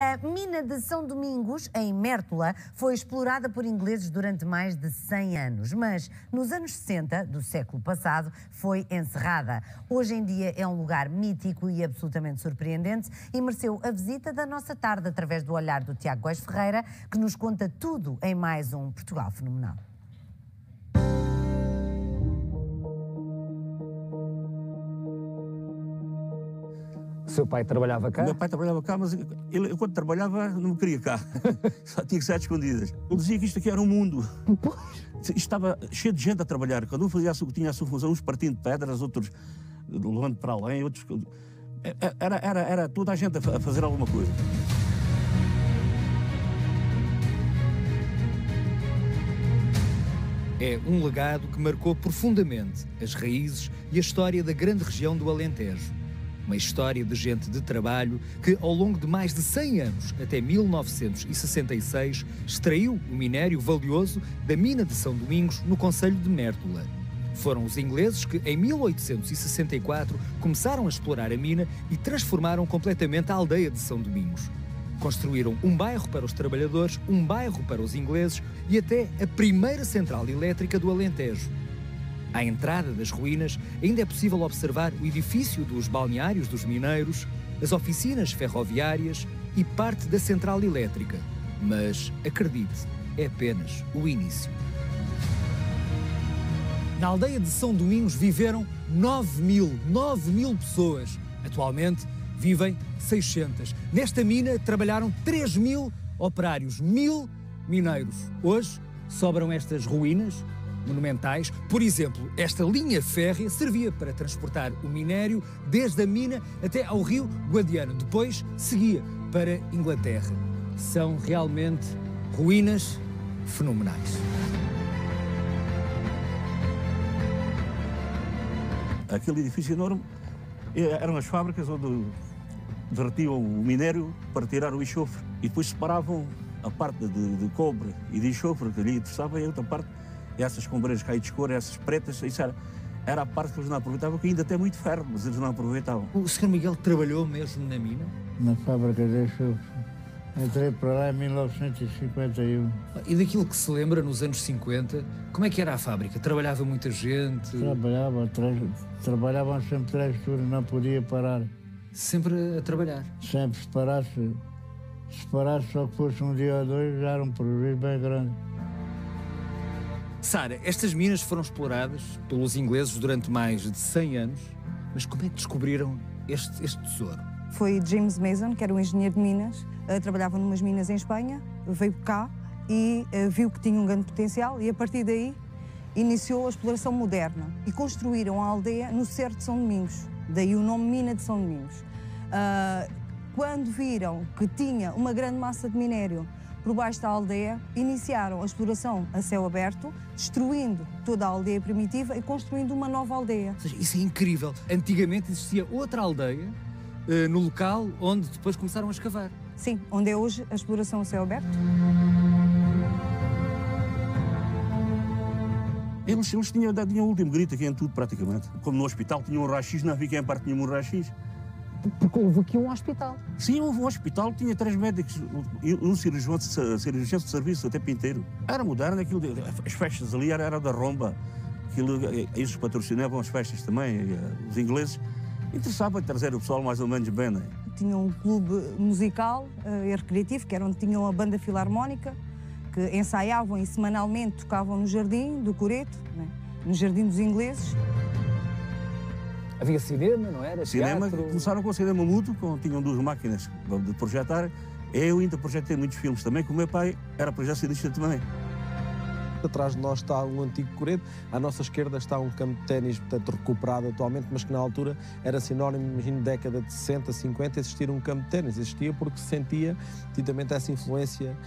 A mina de São Domingos, em Mértola, foi explorada por ingleses durante mais de 100 anos, mas nos anos 60 do século passado foi encerrada. Hoje em dia é um lugar mítico e absolutamente surpreendente e mereceu a visita da nossa tarde através do olhar do Tiago Góes Ferreira, que nos conta tudo em mais um Portugal Fenomenal. O seu pai trabalhava cá? O meu pai trabalhava cá, mas ele, quando trabalhava, não me queria cá. Só tinha que ser escondidas. Ele dizia que isto aqui era um mundo. Isto estava cheio de gente a trabalhar. Cada um tinha a sua função, uns partindo pedras, outros levando para além, outros... Era toda a gente a fazer alguma coisa. É um legado que marcou profundamente as raízes e a história da grande região do Alentejo. Uma história de gente de trabalho que, ao longo de mais de 100 anos, até 1966, extraiu o minério valioso da mina de São Domingos, no concelho de Mértola. Foram os ingleses que, em 1864, começaram a explorar a mina e transformaram completamente a aldeia de São Domingos. Construíram um bairro para os trabalhadores, um bairro para os ingleses e até a primeira central elétrica do Alentejo. À entrada das ruínas, ainda é possível observar o edifício dos balneários dos mineiros, as oficinas ferroviárias e parte da central elétrica. Mas, acredite, é apenas o início. Na aldeia de São Domingos viveram 9 mil pessoas. Atualmente vivem 600. Nesta mina trabalharam 3 mil operários, 1000 mineiros. Hoje sobram estas ruínas monumentais. Por exemplo, esta linha férrea servia para transportar o minério desde a mina até ao rio Guadiana. Depois seguia para Inglaterra. São realmente ruínas fenomenais. Aquele edifício enorme eram as fábricas onde derretiam o minério para tirar o enxofre e depois separavam a parte de cobre e de enxofre que ali interessava e a outra parte. Essas combreiras caídas de cor, essas pretas, isso era a parte que eles não aproveitavam, que ainda tem muito ferro, mas eles não aproveitavam. O Sr. Miguel trabalhou mesmo na mina? Na fábrica de enxofre. Entrei para lá em 1951. E daquilo que se lembra, nos anos 50, como é que era a fábrica? Trabalhava muita gente? Trabalhavam sempre 3 turnos, não podia parar. Sempre a trabalhar? Sempre, se parasse só que fosse um dia ou dois, já era um prejuízo bem grande. Sara, estas minas foram exploradas pelos ingleses durante mais de 100 anos, mas como é que descobriram este tesouro? Foi James Mason, que era um engenheiro de minas, trabalhava numas minas em Espanha, veio cá e viu que tinha um grande potencial e a partir daí iniciou a exploração moderna e construíram a aldeia no cerro de São Domingos, daí o nome Mina de São Domingos. Quando viram que tinha uma grande massa de minério por baixo da aldeia, iniciaram a exploração a céu aberto, destruindo toda a aldeia primitiva e construindo uma nova aldeia. Ou seja, isso é incrível. Antigamente existia outra aldeia no local onde depois começaram a escavar. Sim, onde é hoje a exploração a céu aberto. Eles tinham o último grito aqui em tudo, praticamente. Como no hospital tinha um raio-x, não havia quem em parte tinha um raio-x. Porque houve aqui um hospital. Sim, houve um hospital, tinha 3 médicos, um cirurgião de serviço, o tempo inteiro. Era moderno, aquilo, as festas ali era da romba. Eles patrocinavam as festas também, os ingleses. Interessava trazer o pessoal mais ou menos bem, não é? Tinham um clube musical e recreativo, que era onde tinham a banda filarmónica, que ensaiavam e semanalmente tocavam no jardim do Coreto, né? No jardim dos ingleses. Havia cinema, não era? Cinema, teatro. começaram com o cinema mudo, tinham 2 máquinas de projetar. Eu ainda projetei muitos filmes também, que o meu pai era projecionista também. Atrás de nós está um antigo coreto, à nossa esquerda está um campo de ténis, portanto, recuperado atualmente, mas que na altura era sinónimo, imagino, década de 60, 50, existir um campo de ténis. Existia porque se sentia, titamente, essa influência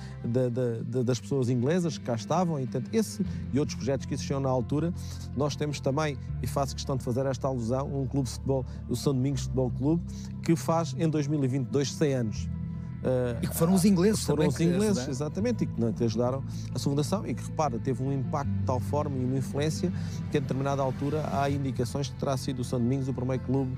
das pessoas inglesas que cá estavam, e portanto, esse e outros projetos que existiam na altura. Nós temos também, e faço questão de fazer esta alusão, um clube de futebol, o São Domingos Futebol Clube, que faz em 2022 100 anos. E que foram os ingleses foram também os que ingleses, ajudaram. exatamente, e que ajudaram a sua fundação e que, repara, teve um impacto de tal forma e uma influência que, a determinada altura, há indicações que terá sido o São Domingos o primeiro clube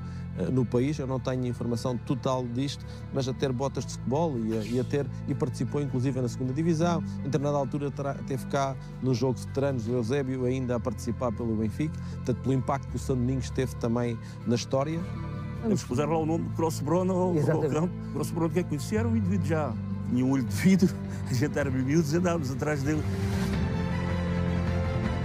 no país. Eu não tenho informação total disto, mas a ter botas de futebol e participou inclusive na segunda divisão. Em determinada altura teve cá no jogo de veteranos o Eusébio ainda a participar pelo Benfica, portanto, pelo impacto que o São Domingos teve também na história. Eles puseram lá o nome de Crossbrona ao campo. Crossbrona, que é conhecia, era um indivíduo já tinha um olho de vidro, a gente era miúdos e andávamos atrás dele.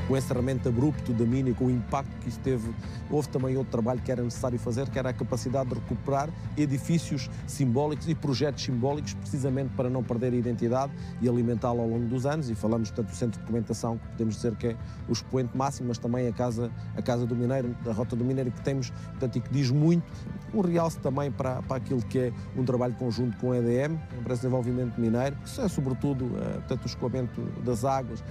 Com o encerramento abrupto da mina e com o impacto que isso teve, houve também outro trabalho que era necessário fazer, que era a capacidade de recuperar edifícios simbólicos e projetos simbólicos, precisamente para não perder a identidade e alimentá-la ao longo dos anos. E falamos, portanto, do centro de documentação, que podemos dizer que é o expoente máximo, mas também a Casa do Mineiro, a Rota do Mineiro, que temos, portanto, e que diz muito. Um realce também para aquilo que é um trabalho conjunto com a EDM, a Empresa de Desenvolvimento Mineiro. Isso é, sobretudo, portanto, o escoamento das águas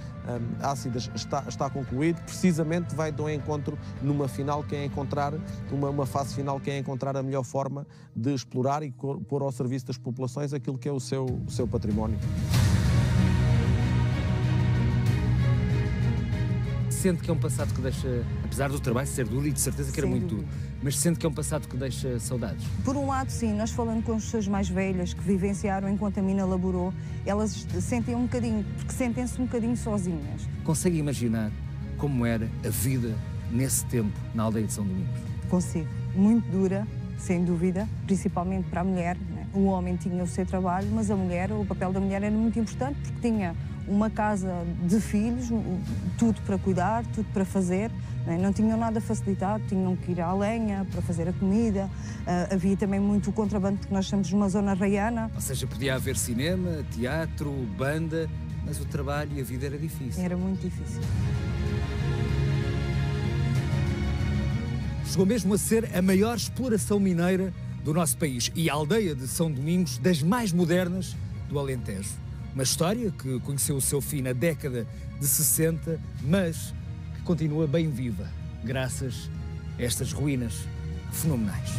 ácidas está concluído. Precisamente vai de um encontro numa final, que é encontrar uma fase final, que é encontrar a melhor forma de explorar e pôr ao serviço das populações aquilo que é o seu património. Sente que é um passado que deixa, apesar do trabalho ser duro e de certeza que era muito duro, mas sente que é um passado que deixa saudades? Por um lado, sim, nós falando com as pessoas mais velhas que vivenciaram enquanto a mina laborou, elas sentem um bocadinho, porque sentem-se um bocadinho sozinhas. Consegue imaginar como era a vida nesse tempo na aldeia de São Domingos? Consigo. Muito dura, sem dúvida, principalmente para a mulher, né? O homem tinha o seu trabalho, mas a mulher, o papel da mulher era muito importante porque tinha uma casa de filhos, tudo para cuidar, tudo para fazer, né? Não tinham nada facilitado, tinham que ir à lenha para fazer a comida, havia também muito contrabando porque nós estamos numa zona raiana. Ou seja, podia haver cinema, teatro, banda, mas o trabalho e a vida era difícil. Era muito difícil. Chegou mesmo a ser a maior exploração mineira do nosso país e a aldeia de São Domingos das mais modernas do Alentejo. Uma história que conheceu o seu fim na década de 60, mas que continua bem viva, graças a estas ruínas fenomenais.